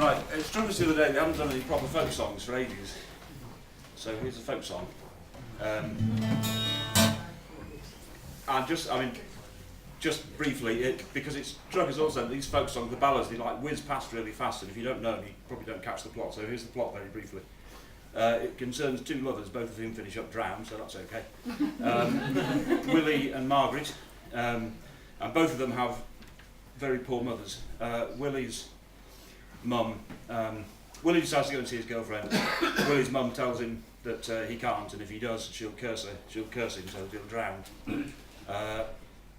Right, it struck us the other day we haven't done any proper folk songs for ages. So here's a folk song. And just briefly, because it struck us also that these folk songs, the ballads, they like whiz past really fast, and if you don't know them, you probably don't catch the plot. So here's the plot very briefly. It concerns two lovers, both of whom finish up drowned, so that's okay. Willie and Margaret, and both of them have very poor mothers. Willie's mum, Willie decides to go and see his girlfriend. Willie's mum tells him that he can't, and if he does, she'll curse him, so he'll drown.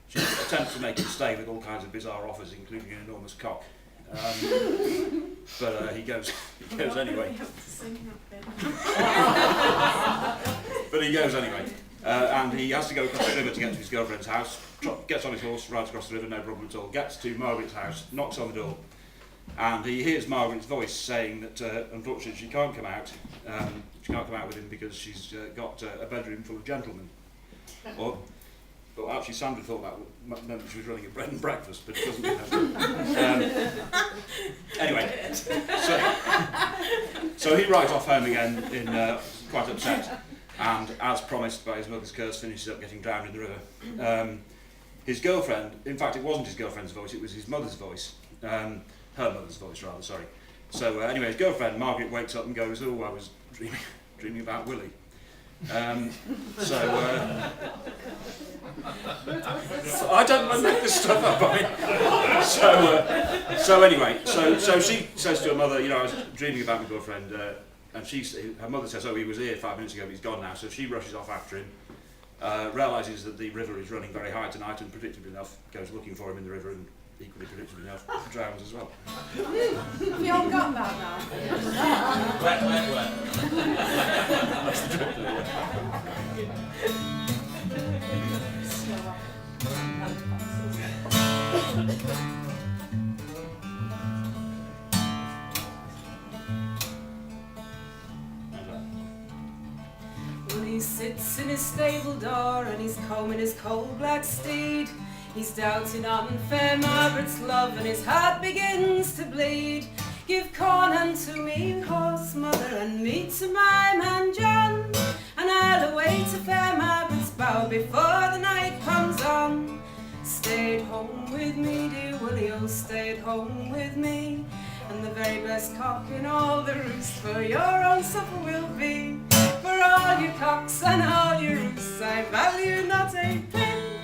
She attempts to make him stay with all kinds of bizarre offers, including an enormous cock. But he goes anyway. But he goes anyway. And he has to go across the river to get to his girlfriend's house. Gets on his horse, rides across the river, no problem at all. Gets to Margaret's house, knocks on the door, and he hears Margaret's voice saying that unfortunately she can't come out. She can't come out with him because she's got a bedroom full of gentlemen. Well, actually, Sandra thought that meant that she was running a bread and breakfast, but it doesn't mean that. Anyway, so he rides off home again, quite upset, and as promised by his mother's curse, finishes up getting drowned in the river. His girlfriend, in fact, it wasn't his girlfriend's voice; it was his mother's voice, her mother's voice, rather. Sorry. So anyway, his girlfriend Margaret wakes up and goes, "Oh, I was dreaming about Willie." I don't make this stuff up. So she says to her mother, I was dreaming about my girlfriend, and her mother says, "Oh, he was here 5 minutes ago, but he's gone now." So she rushes off after him, realises that the river is running very high tonight, and predictably enough, goes looking for him in the river, and equally predictably enough, drowns as well. Have you all got that now? Wet. That's the truth. When he sits in his stable door and he's combing his coal black steed, he's doubting on fair Margaret's love and his heart begins to bleed. Give corn unto me, horse mother, and meat to my man John, and I'll away to fair Margaret's bower before the night comes on. Stay at home with me, dear Willie, oh, stay at home with me, and the very best cock in all the roost for your own supper will be. For all your cocks and all your roosts I value not a pin,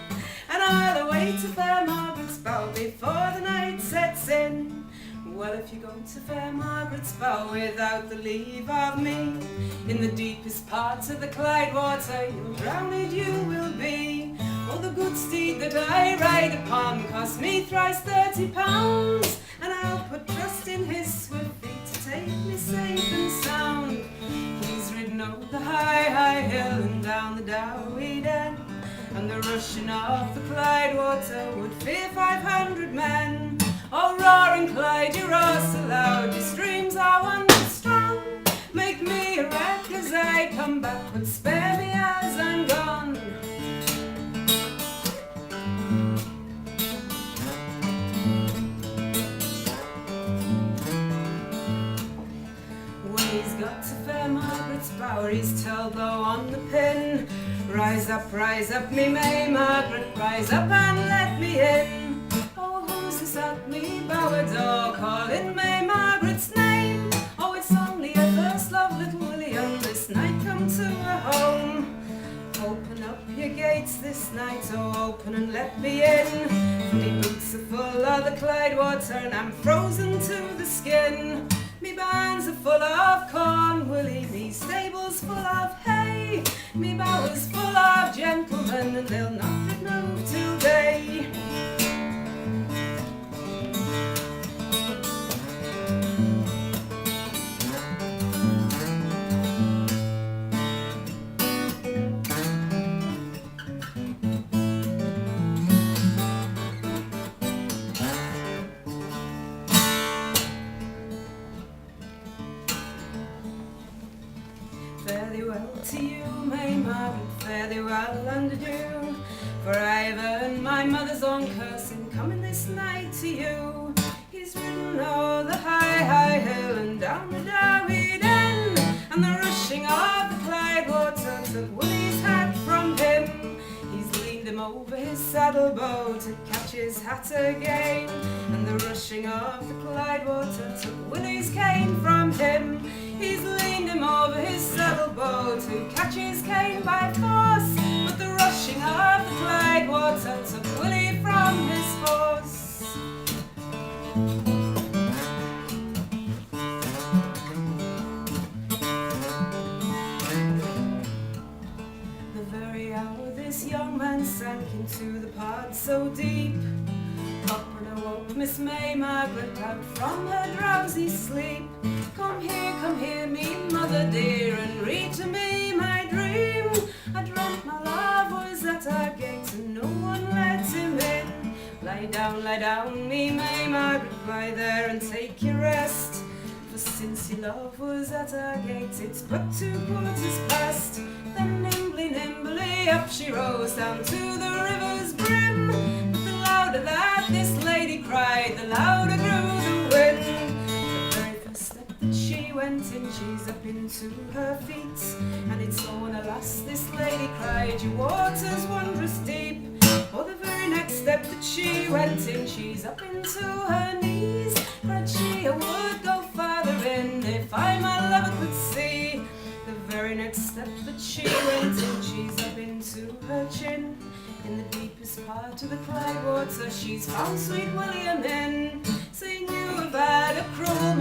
and I'll away to fair Margaret's bower before the night sets in. Well, if you go to fair Margaret's bower without the leave of me, in the deepest parts of the Clyde water you'll drowned you will be. Oh, the good steed that I ride upon cost me thrice £30, and I'll put trust in his swift feet to take me safe and sound. He's ridden over the high hill and down the dowie den, and the rushing of the Clyde water would fear 500 men. Oh, roaring Clyde, you roar so loud, your streams are wondrous strong. Make me a wreck as I come back, but spare me as I'm gone. When he's got to fair Margaret's bower, he's told low on the pin, rise up, me May Margaret, rise up and let me in. Oh, who's this at me bower door, calling May Margaret's name? Oh, it's only a first love, little Willie, and this night come to her home. Open up your gates this night, oh, open and let me in. Me boots are full of the Clyde water, and I'm frozen to the skin. Me barns are full of corn, Willie, me stables full of hay, me bower's full of gentlemen, and they'll not remove till day. Fare thee well to you, May Margaret, fare thee well and adieu, for I've earned my mother's own curse in coming this night to you. He's ridden o'er the high hill saddlebow to catch his hat again, and the rushing of the Clyde water took Willie's cane from him. He's leaned him over his saddlebow to catch his cane by force, but the rushing of the Clyde water took Willie from his horse. This young man sank into the pot so deep. Up and awoke Miss May Margaret out from her drowsy sleep. Come here, me mother dear, and read to me my dream. I dreamt my love was at our gate and no one let him in. Lie down, me May Margaret, lie there and take your rest. For since your love was at our gate, it's but 2 quarters past. Then nimbly up she rose down to the river's brim. But the louder that this lady cried, the louder grew the wind. The very first step that she went in, she's up into her feet. And it's on, alas, this lady cried, your water's wondrous deep. Or the very next step that she went in, she's up into her knees. Cried she, I would go farther in if I my lover could see. The very next step that she went in, she's up into her chin. In the deepest part of the Clyde water, she's found sweet William in. Saying, you have had a cruel